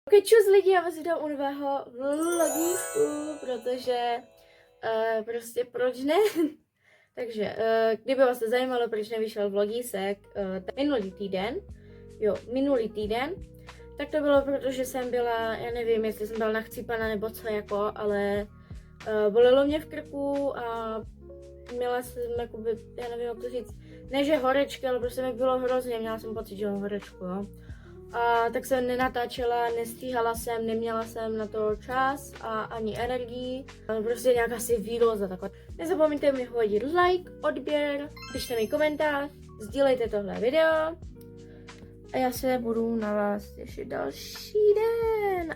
Ok, čus lidi, já vás vítám u nového vlogíku, protože prostě proč ne? Takže, kdyby vás to zajímalo, proč nevyšel vlogísek minulý týden, tak to bylo, protože jsem byla, já nevím, jestli jsem byla nachcípaná nebo co jako, ale bolelo mě v krku a měla jsem jakoby, já nevím, jak to říct, ne že horečky, ale prostě mi bylo hrozně, měla jsem pocit, že mám horečku, jo. A tak jsem nenatáčela, nestíhala jsem, neměla jsem na to čas a ani energii. Prostě nějaká si výroza takhle. Nezapomeňte mi hodit like, odběr, pište mi komentář, sdílejte tohle video. A já se budu na vás těšit další den.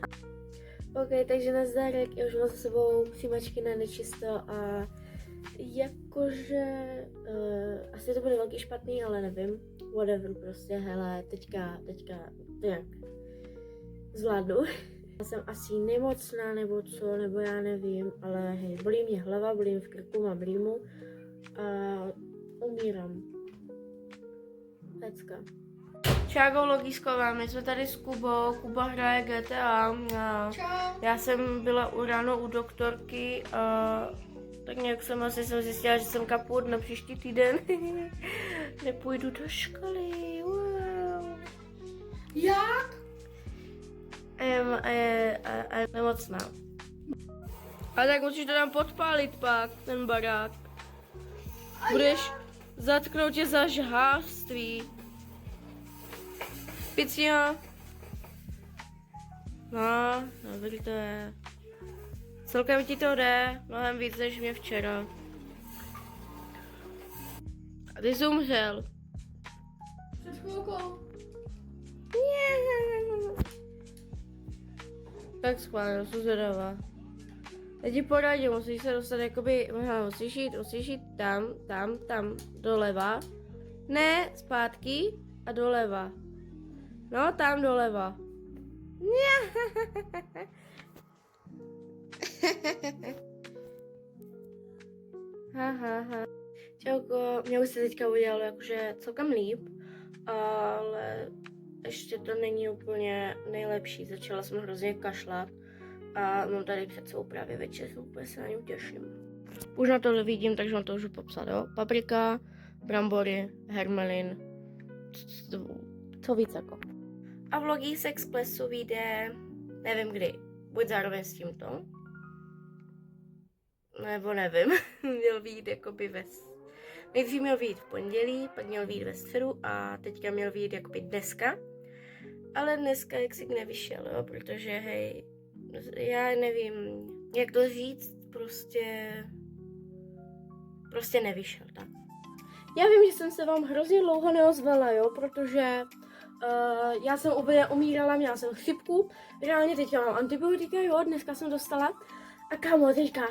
Ok, takže nazdárek, já už mám za sebou přijímačky na nečisto a jakože asi to bude velký špatný, ale nevím. Whatever, prostě, hele, teďka to jak zvládnu. Já jsem asi nemocná nebo co, nebo já nevím, ale hej, bolí mě hlava, bolí mě v krku, mám rýmu a umírám. Pecka. Čágo Logísková, my jsme tady s Kubou, Kuba hraje GTA. Já jsem byla ráno u doktorky a tak nějak jsem zjistila, že jsem kaput na příští týden. Nepůjdu do školy, wow. Jak? A je nemocná. A tak musíš to tam podpálit pak, ten barák. Budeš zatknout tě za žhářství. Picio. No, dobrý to je. Celkem ti to jde, mnohem víc než mě včera. A ty jsi umřel. Před chvilkou. Tak schválně, jsem zvědavá. Já ti poradím, musíš se dostat jakoby, musíš jít tam, doleva. Ne, zpátky a doleva. No, tam doleva. Ha. Čauko, mě už se teďka udělalo jakože celkem líp, ale ještě to není úplně nejlepší. Začala jsem hrozně kašlat a mám tady před sebou právě večeřu, úplně se na něj těším. Už na to vidím, takže vám to můžu popsat, jo. Paprika, brambory, hermelin, co víc jako. A vlogísek z plesu vyjde, nevím kdy, buď zároveň s tímto, nebo nevím, měl vyjít jakoby nejdřív měl vyjít v pondělí, pak měl vyjít ve středu a teďka měl vyjít jakoby dneska. Ale dneska jaksi nevyšel, jo, protože hej, já nevím, jak to říct, prostě nevyšel, tak. Já vím, že jsem se vám hrozně dlouho neozvala, jo, protože já jsem úplně umírala, měla jsem chřipku, reálně teďka mám antibiotika, jo, dneska jsem dostala a kámo, teďka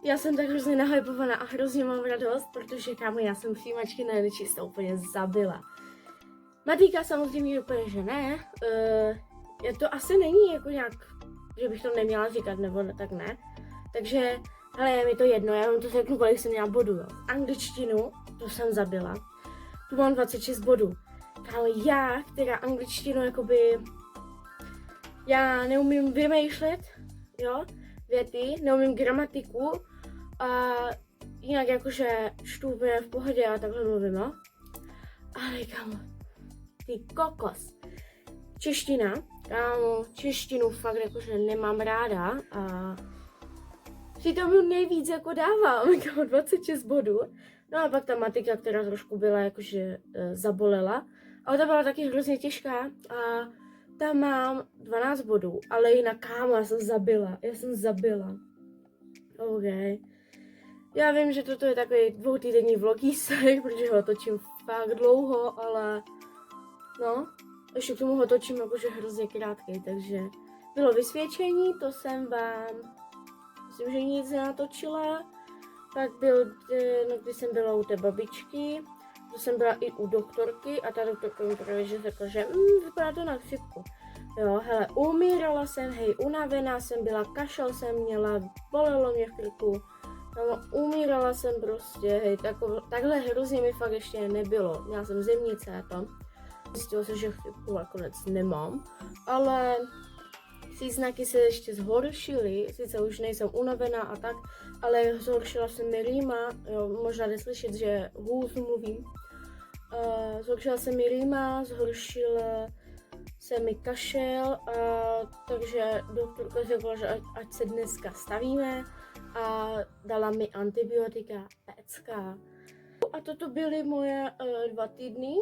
já jsem tak hrozně nahypovaná a hrozně mám radost, protože kámo, já jsem přijímačky na nečisto úplně zabila. Matýka samozřejmě úplně, že ne, to asi není jako nějak, že bych to neměla říkat, nebo tak ne. Takže, hele, je mi to jedno, já vám to řeknu, kolik jsem měla bodů, jo. Angličtinu, to jsem zabila, tu mám 26 bodů. Kámo, já, která angličtinu, jakoby, já neumím vymýšlet, jo, věty, neumím gramatiku a jinak jakože čtu úplně v pohodě a takhle mluvím, no. Ale kámo, ty kokos. Čeština, kámo, češtinu fakt jakože nemám ráda a si tomu nejvíc jako dávám, kámo, 26 bodů. No a pak ta matika, která trošku byla jakože zabolela, ale ta byla taky hrozně těžká a tam mám 12 bodů, ale jinak kámo, já jsem zabila. Ok. Já vím, že toto je takový 2týdenní vlogísek, protože ho točím fakt dlouho, ale no, ještě k tomu ho točím jakože hrozně krátký, takže bylo vysvědčení, to jsem vám, myslím, že nic nenatočila, pak byl, když jsem byla u té babičky, to jsem byla i u doktorky a ta doktorka mi právě řekla, že vypadá to na chřipku. Jo, hele, umírala jsem, hej, unavená jsem byla, kašel jsem měla, bolelo mě v krku, no, umírala jsem prostě, hej, takhle hrozně mi fakt ještě nebylo, měla jsem zimnice a to. Zjistilo se, že chřipku nakonec nemám, ale příznaky se ještě zhoršily, sice už nejsem unavená a tak, ale zhoršila se mi rýma, jo, možná jde slyšet, že hůř mluvím. Zhoršila se mi rýma, zhoršil se mi kašel, takže doktorka řekla, že ať se dneska stavíme a dala mi antibiotika pecka. A toto byly moje 2 týdny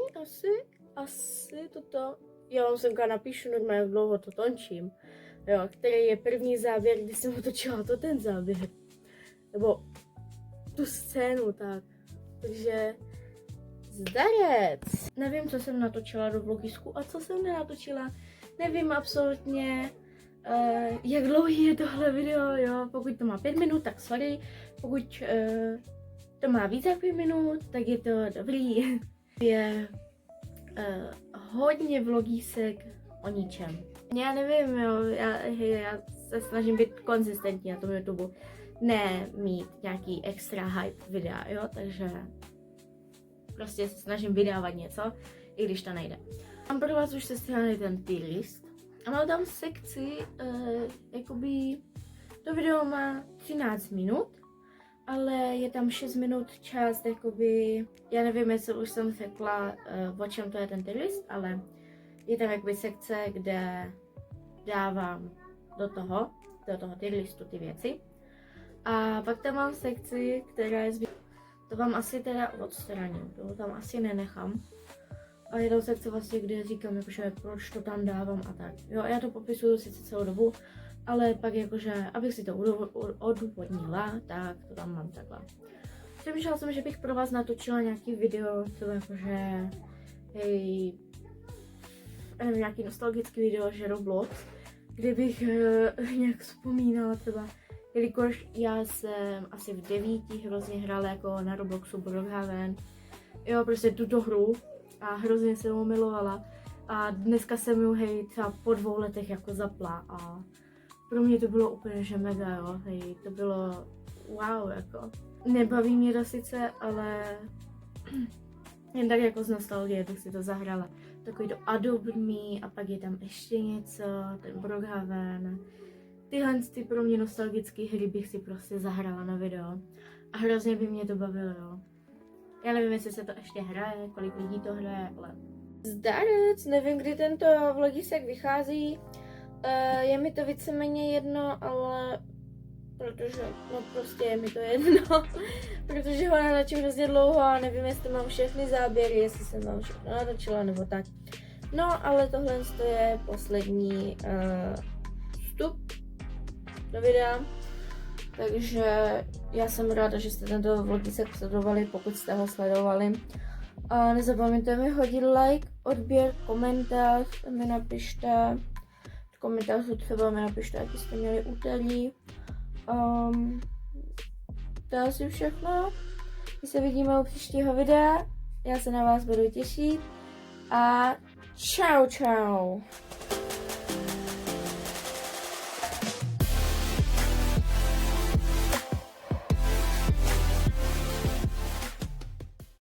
asi toto. Já vám semka napíšu normálně, jak dlouho to tončím. Jo, který je první záběr, kdy jsem otočila ten záběr. Nebo tu scénu, tak. Takže zdarec. Nevím, co jsem natočila do vlogisku a co jsem nenatočila. Nevím absolutně, jak dlouhý je tohle video, jo. Pokud to má 5 minut, tak sorry. Pokud to má víc jak 5 minut, tak je to dobrý. Je hodně vlogisek o ničem. Já nevím, jo, já se snažím být konzistentní na tom YouTube. Ne mít nějaký extra hype videa, jo, takže prostě se snažím vydávat něco, i když to nejde. Mám pro vás už sestříhaný ten tier list a mám tam sekci, jakoby to video má 13 minut, ale je tam 6 minut část, jakoby, já nevím, jestli už jsem řekla, o čem to je ten tier list, ale je tam jakoby sekce, kde dávám do toho tier listu ty věci. A pak tam mám sekci, která je to vám asi teda odstraním, to tam asi nenechám. A je to sekce vlastně, kde říkám, jakože proč to tam dávám a tak. Jo, já to popisuju sice celou dobu, ale pak jakože, abych si to odůvodnila, tak to tam mám takhle. Přemýšlela jsem, že bych pro vás natočila nějaký video, to jakože, hej, nevím, nějaký nostalgický video, že Roblox, kde bych nějak vzpomínala třeba, jelikož já jsem asi v 9 hrozně hrála jako na Robloxu Brookhaven, jo, prostě tuto hru a hrozně jsem ho milovala a dneska jsem ju, hej, třeba po 2 letech jako zapla a pro mě to bylo úplně že mega, jo, hej, to bylo wow, jako. Nebaví mě to sice, ale jen tak jako z nostalgie bych si to zahrála. Takový to Adobe Me a pak je tam ještě něco, ten Brookhaven. Tyhle ty pro mě nostalgické hry bych si prostě zahrála na video. A hrozně by mě to bavilo, jo. Já nevím, jestli se to ještě hraje, kolik lidí to hraje, ale... Zdarec, nevím, kdy tento vlogisek vychází. Je mi to víceméně jedno, ale... Protože, no prostě je mi to jedno. Protože ho natočím hrozně dlouho a nevím, jestli mám všechny záběry, jestli jsem vám všechno natočila nebo tak. No, ale tohle je poslední vstup do videa. Takže já jsem ráda, že jste tento vlogisek sledovali, pokud jste ho sledovali. A nezapomeňte mi hodit like, odběr, komentář mi napište. V komentáři třeba mi napište, jaký jste měli úterý. To je asi všechno. My se vidíme u příštího videa. Já se na vás budu těšit. A čau čau.